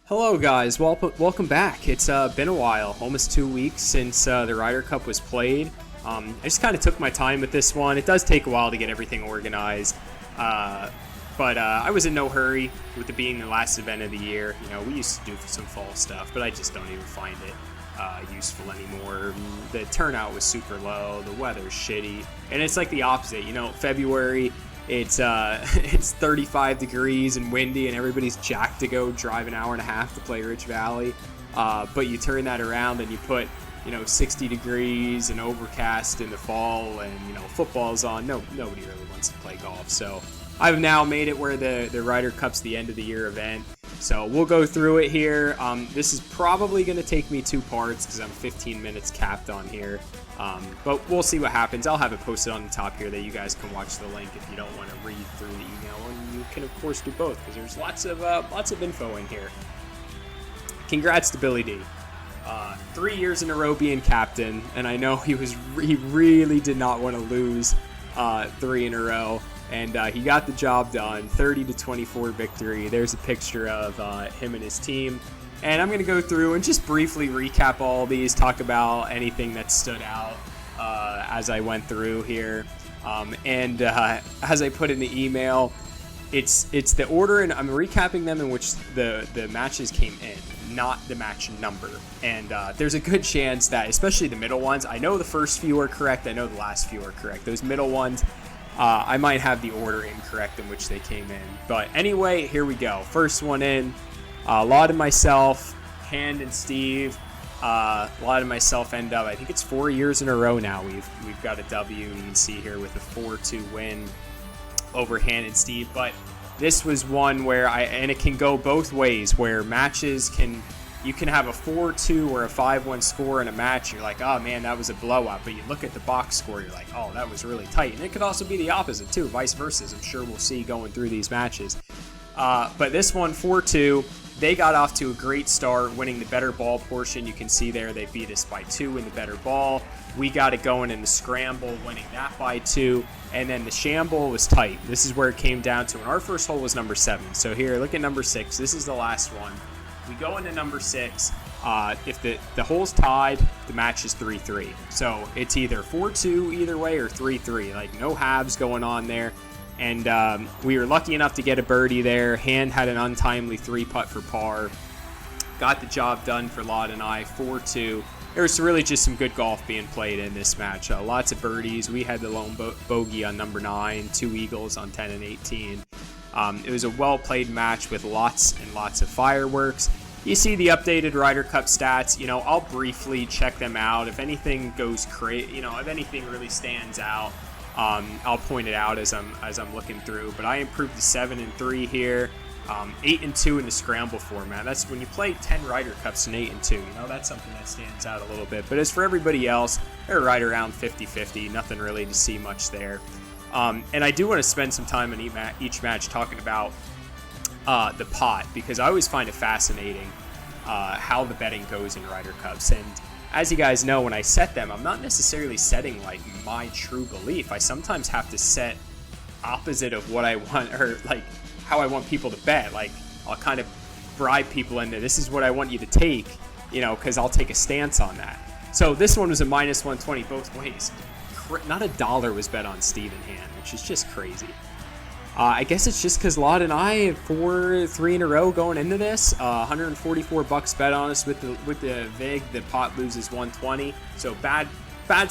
Hello guys, welcome back. It's been a while, almost 2 weeks since the Ryder Cup was played. I just kind of took my time with this one. It does take a while to get everything organized, but I was in no hurry with it being the last event of the year. You know, we used to do some fall stuff, but I just don't even find it useful anymore. The turnout was super low, the weather's shitty, and it's like the opposite. You know, February, it's 35 degrees and windy, and everybody's jacked to go drive an hour and a half to play Rich Valley. But you turn that around and you put 60 degrees and overcast in the fall, and football's on. Nobody really wants to play golf. So I've now made it where the Ryder Cup's the end of the year event. So we'll go through it here. This is probably going to take me 2 parts because I'm 15 minutes capped on here. But we'll see what happens. I'll have it posted on the top here that you guys can watch the link if you don't want to read through the email, and you can of course do both because there's lots of info in here. Congrats to Billy D. 3 years in a row being captain, and I know he really did not want to lose 3 in a row, and he got the job done. 30-24 victory. There's a picture of him and his team. And I'm going to go through and just briefly recap all these, talk about anything that stood out as I went through here. As I put in the email, it's the order, and I'm recapping them in which the matches came in, not the match number. And there's a good chance that, especially the middle ones, I know the first few are correct, I know the last few are correct. Those middle ones, I might have the order incorrect in which they came in. But anyway, here we go. First one in. Laud and myself, Hand and Steve. Laud and myself end up, I think it's 4 years in a row now. We've got a W. You can see here with a 4-2 win over Hand and Steve. But this was one where and it can go both ways, where matches you can have a 4-2 or a 5-1 score in a match. You're like, oh man, that was a blowout. But you look at the box score, you're like, oh, that was really tight. And it could also be the opposite too, vice versa. I'm sure we'll see going through these matches. But this one, 4-2. They got off to a great start, winning the better ball portion. You can see there they beat us by 2 in the better ball. We got it going in the scramble, winning that by 2. And then the shamble was tight. This is where it came down to. And our first hole was number 7. So here, look at number 6. This is the last one. We go into number 6. If the hole's tied, the match is 3-3. So it's either 4-2 either way or 3-3. Like no halves going on there. And we were lucky enough to get a birdie there. Hand had an untimely 3-putt for par. Got the job done for Laud and I, 4-2. There was really just some good golf being played in this match. Lots of birdies. We had the lone bogey on number 9, 2 eagles on 10 and 18. It was a well-played match with lots and lots of fireworks. You see the updated Ryder Cup stats. I'll briefly check them out. If anything goes crazy, if anything really stands out, I'll point it out as I'm looking through. But I improved to 7-3 here, 8-2 in the scramble format. That's when you play 10 Ryder Cups and 8-2. That's something that stands out a little bit. But as for everybody else, they're right around 50-50. Nothing really to see much there. And I do want to spend some time in each match talking about the pot, because I always find it fascinating how the betting goes in Ryder Cups. And as you guys know, when I set them, I'm not necessarily setting like my true belief. I sometimes have to set opposite of what I want, or like how I want people to bet. Like I'll kind of bribe people into, this is what I want you to take, because I'll take a stance on that. So this one was a minus 120 both ways. Not a dollar was bet on Steve and Hand, which is just crazy. I guess it's just because Laud and I have 3 in a row going into this. $144 bet on us with the vig. The pot loses 120. So bad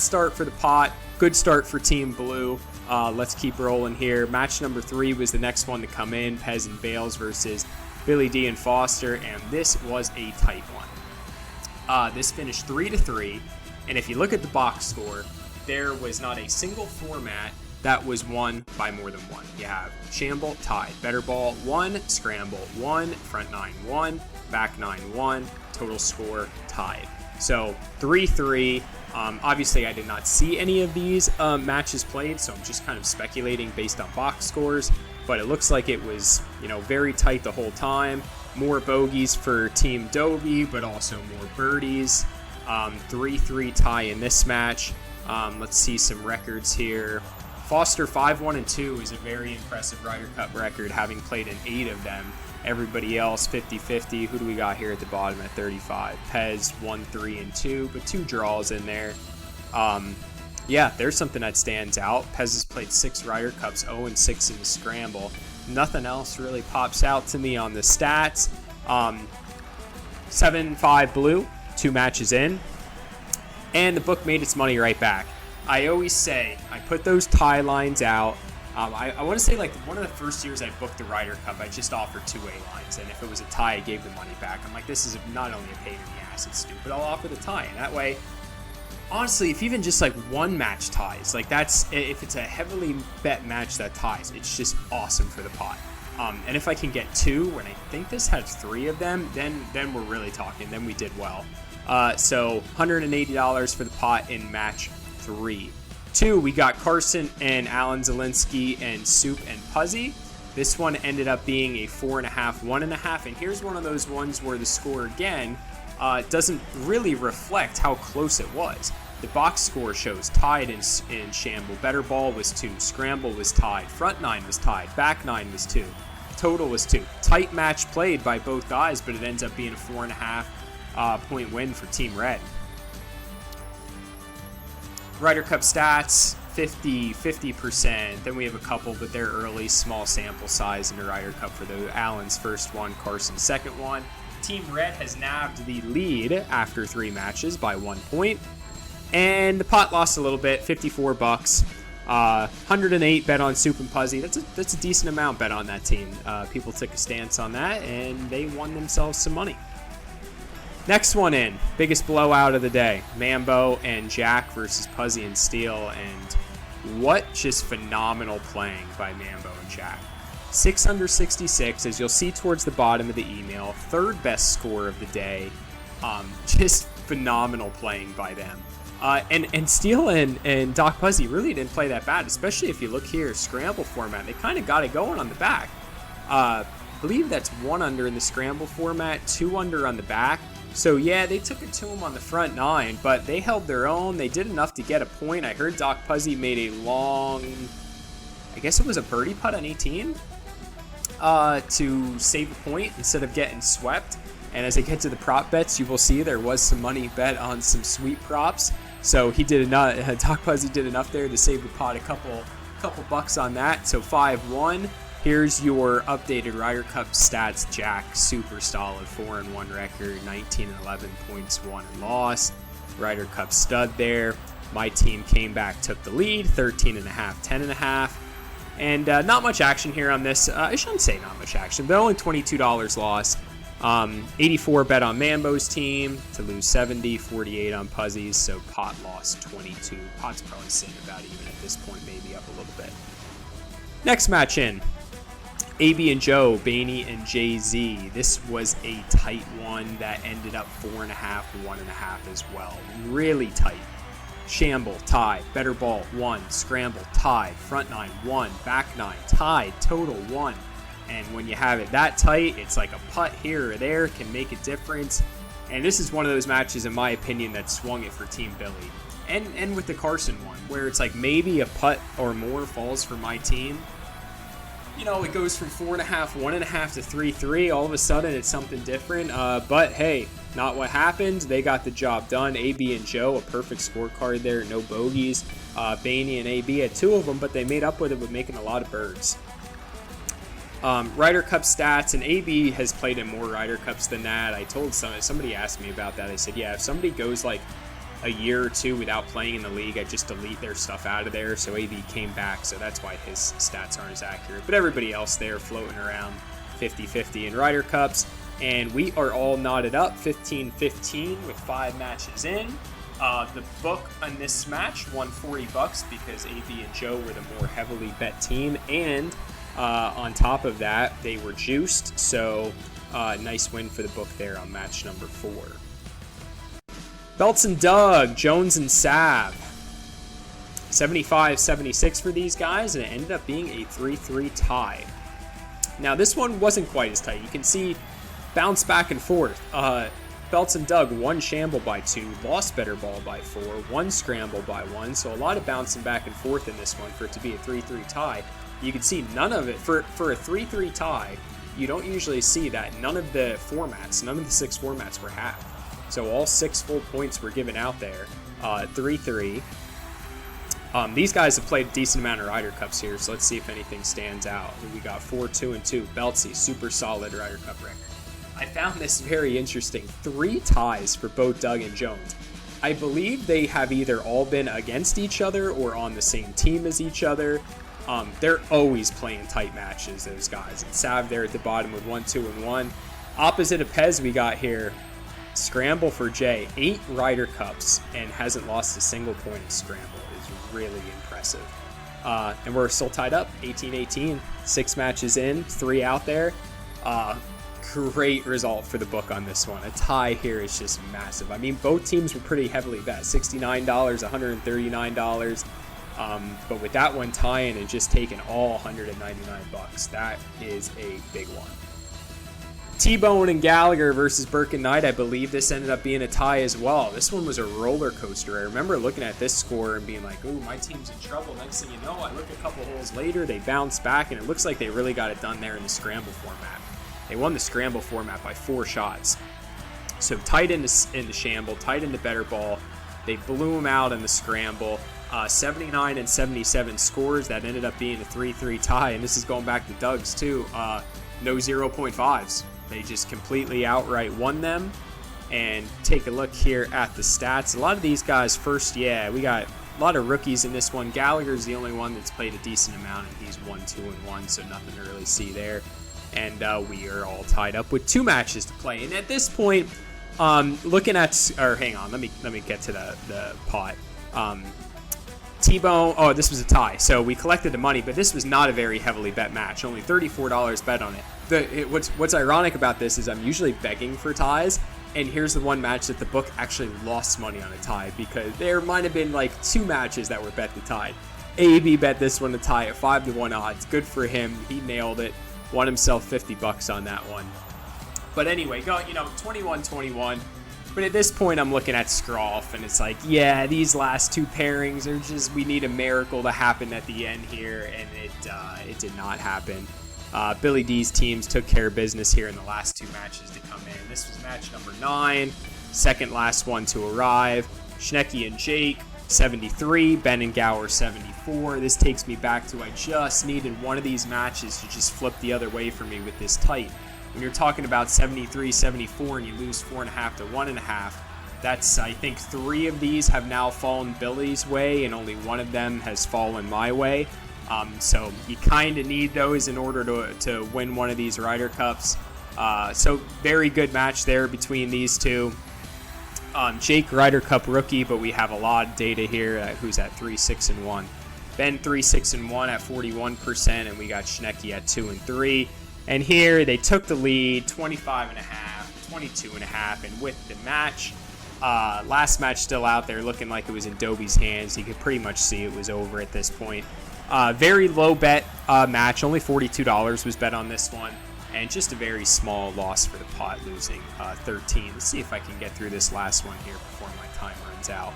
start for the pot. Good start for Team Blue. Let's keep rolling here. Match number 3 was the next one to come in. Pez and Bales versus Billy D and Foster, and this was a tight one. This finished 3-3, and if you look at the box score, there was not a single format that was won by more than 1. You have shamble, tied, better ball, 1, scramble, 1, front 9, 1, back 9, 1, total score, tied. So 3-3. Obviously, I did not see any of these matches played, so I'm just kind of speculating based on box scores. But it looks like it was, very tight the whole time. More bogeys for Team Dovey, but also more birdies. 3-3 tie in this match. Let's see some records here. Foster 5-1-2 is a very impressive Ryder Cup record, having played in 8 of them. Everybody else 50-50. Who do we got here at the bottom at 35? Pez 1, 3, and 2, but 2 draws in there. Yeah, there's something that stands out. Pez has played 6 Ryder Cups, 0 and 6 in the scramble. Nothing else really pops out to me on the stats. 7-5 blue, 2 matches in, and the book made its money right back. I always say I put those tie lines out. I want to say like one of the first years I booked the Ryder Cup, I just offered 2 A lines, and if it was a tie, I gave the money back. I'm like, this is not only a pain in the ass, it's stupid. I'll offer the tie, and that way, honestly, if even just like 1 match ties, like that's, if it's a heavily bet match that ties, it's just awesome for the pot. And if I can get 2, and I think this had 3 of them, then we're really talking. Then we did well. So $180 for the pot in match 3. 2, we got Carson and Alan Zielinski and Soup and Puzzy. This one ended up being a 4.5, 1.5, and here's one of those ones where the score again doesn't really reflect how close it was. The box score shows tied in Shamble. Better ball was 2. Scramble was tied. Front 9 was tied. Back 9 was 2. Total was 2. Tight match played by both guys, but it ends up being a 4.5 point win for Team Red. Ryder Cup stats, 50%. Then we have a couple, but they're early, small sample size in the Ryder Cup for the Allen's first one, Carson's second one. Team Red has nabbed the lead after 3 matches by 1 point. And the pot lost a little bit, $54. 108 bet on Soup and Puzzy. That's a decent amount bet on that team. People took a stance on that, and they won themselves some money. Next one in, biggest blowout of the day. Mambo and Jack versus Puzzy and Steele, and what just phenomenal playing by Mambo and Jack. 6 under 66, as you'll see towards the bottom of the email. 3rd best score of the day. Just phenomenal playing by them. And Steele and Doc Puzzy really didn't play that bad, especially if you look here, scramble format. They kind of got it going on the back. I believe that's 1 under in the scramble format, 2 under on the back. So yeah, they took it to them on the front 9, but they held their own. They did enough to get a point. I heard Doc Puzzy made a long, I guess it was a birdie putt on 18 to save a point instead of getting swept. And as I get to the prop bets, you will see there was some money bet on some sweet props. So he did enough. Doc Puzzy did enough there to save the pot a couple bucks on that. So 5-1. Here's your updated Ryder Cup stats. Jack, super solid, 4-1 record, 19 and 11 points, won and lost. Ryder Cup stud there. My team came back, took the lead, 13.5, 10.5. And not much action here on this. I shouldn't say not much action, but only $22 loss. 84 bet on Mambo's team to lose 70, 48 on Puzzy's, so pot lost 22. Pot's probably sitting about even at this point, maybe up a little bit. Next match in. AB and Joe, Baney and Jay-Z. This was a tight one that ended up 4.5, 1.5 as well. Really tight. Shamble, tie. Better ball, 1. Scramble, tied. Front 9, 1. Back 9, tied. Total, 1. And when you have it that tight, it's like a putt here or there can make a difference. And this is one of those matches, in my opinion, that swung it for Team Billy. And with the Carson one, where it's like maybe a putt or more falls for my team. You know, it goes from 4.5, 1.5 to 3-3. All of a sudden, it's something different. But hey, not what happened. They got the job done. AB and Joe, a perfect scorecard there. No bogeys. Baney and AB had 2 of them, but they made up with it with making a lot of birds. Ryder Cup stats, and AB has played in more Ryder Cups than that. I told somebody asked me about that. I said, yeah, if somebody goes like a year or 2 without playing in the league, I just delete their stuff out of there. So AB came back, so that's why his stats aren't as accurate. But everybody else there floating around 50-50 in Ryder Cups. And we are all knotted up 15-15 with 5 matches in. The book on this match won $40 because AB and Joe were the more heavily bet team. And on top of that, they were juiced. So nice win for the book there on match number 4. Belts and Doug, Jones and Sav. 75-76 for these guys, and it ended up being a 3-3 tie. Now, this one wasn't quite as tight. You can see bounce back and forth. Belts and Doug, 1 shamble by 2, lost better ball by 4, 1 scramble by 1, so a lot of bouncing back and forth in this one for it to be a 3-3 tie. You can see none of it, for a 3-3 tie, you don't usually see that. None of the 6 formats were half. So all 6 full points were given out there. 3-3. These guys have played a decent amount of Ryder Cups here, so let's see if anything stands out. We got 4-2-2. Beltsy, super solid Ryder Cup record. I found this very interesting. 3 ties for both Doug and Jones. I believe they have either all been against each other or on the same team as each other. They're always playing tight matches, those guys. And Sav there at the bottom with 1-2-1. Opposite of Pez, we got here Scramble for Jay. 8 Ryder Cups and hasn't lost a single point in Scramble. Is really impressive. And we're still tied up, 18-18. 6 matches in, 3 out there. Great result for the book on this one. A tie here is just massive. I mean, both teams were pretty heavily bet. $69, $139. But with that one tying and just taking all $199, that is a big one. T-Bone and Gallagher versus Burke and Knight. I believe this ended up being a tie as well. This one was a roller coaster. I remember looking at this score and being like, ooh, my team's in trouble. Next thing you know, I look a couple holes later, they bounce back, and it looks like they really got it done there in the scramble format. They won the scramble format by 4 shots. So tight in the shamble, tight in the better ball. They blew them out in the scramble. 79 and 77 scores. That ended up being a 3-3 tie, and this is going back to Doug's too. No 0.5s. They just completely outright won them. And take a look here at the stats. A lot of these guys we got a lot of rookies in this one. Gallagher's the only one that's played a decent amount, and he's 1-2-1, so nothing to really see there. And we are all tied up with 2 matches to play. And at this point, looking at, or hang on, let me get to the pot. T-Bone, this was a tie. So we collected the money, but this was not a very heavily bet match. Only $34 bet on it. What's ironic about this is I'm usually begging for ties, and here's the one match that the book actually lost money on a tie, because there might have been like 2 matches that were bet to tie. AB bet this one to tie at 5-1 odds. Good for him. He nailed it. Won himself $50 on that one. But anyway, 21-21. But at this point, I'm looking at Scroff, and it's like, yeah, these last 2 pairings are just, we need a miracle to happen at the end here, and it did not happen. Billy D's teams took care of business here in the last 2 matches to come in. This was match number 9, second last one to arrive. Schnecky and Jake, 73, Ben and Gower, 74. This takes me back to I just needed one of these matches to just flip the other way for me with this tight. When you're talking about 73, 74, and you lose 4.5 to 1.5, that's, I think, 3 of these have now fallen Billy's way, and only 1 of them has fallen my way. So you kind of need those in order to win one of these Ryder Cups. So very good match there between these 2. Jake, Ryder Cup rookie, but we have a lot of data here. Who's at 3-6-1? Ben 3-6-1 at 41%, and we got Schnecky at 2-3. And here they took the lead, 25.5, 22.5, and with the match, last match still out there, looking like it was in Dobie's hands. You could pretty much see it was over at this point. Very low bet match, only $42 was bet on this one, and just a very small loss for the pot, losing 13. Let's see if I can get through this last one here before my time runs out.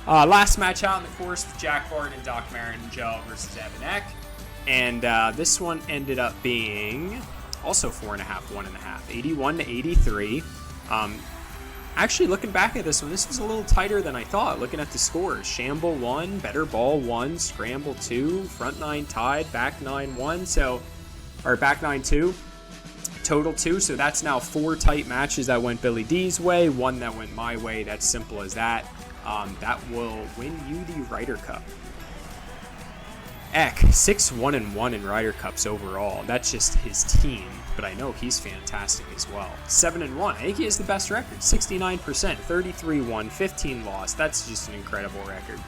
Last match out on the course with Jack Barton and Doc Marin and Joe versus Evan Eck. And this one ended up being also 4.5, 1.5, 81-83. Actually, looking back at this one, this was a little tighter than I thought. Looking at the scores, Shamble 1, Better Ball 1, Scramble 2, Front 9 tied, Back 9 1, Back 9 2, total 2. So that's now 4 tight matches that went Billy D's way, 1 that went my way. That's simple as that. That will win you the Ryder Cup. Eck, 6-1-1 in Ryder Cups overall. That's just his team, but I know he's fantastic as well. 7-1. I think he has the best record. 69%, 33-1, 15 loss. That's just an incredible record.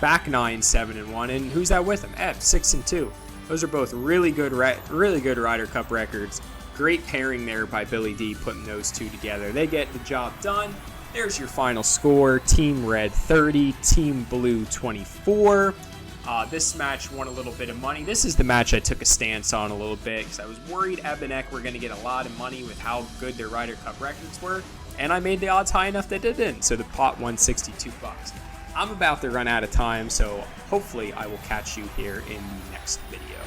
Back 9, 7-1, and who's that with him? Ebb, 6-2. Those are both really good Ryder Cup records. Great pairing there by Billy D, putting those 2 together. They get the job done. There's your final score. Team Red 30, Team Blue 24. This match won a little bit of money. This is the match I took a stance on a little bit because I was worried Ebb and Eck were going to get a lot of money with how good their Ryder Cup records were, and I made the odds high enough that it didn't, so the pot won $62. I'm about to run out of time, so hopefully I will catch you here in the next video.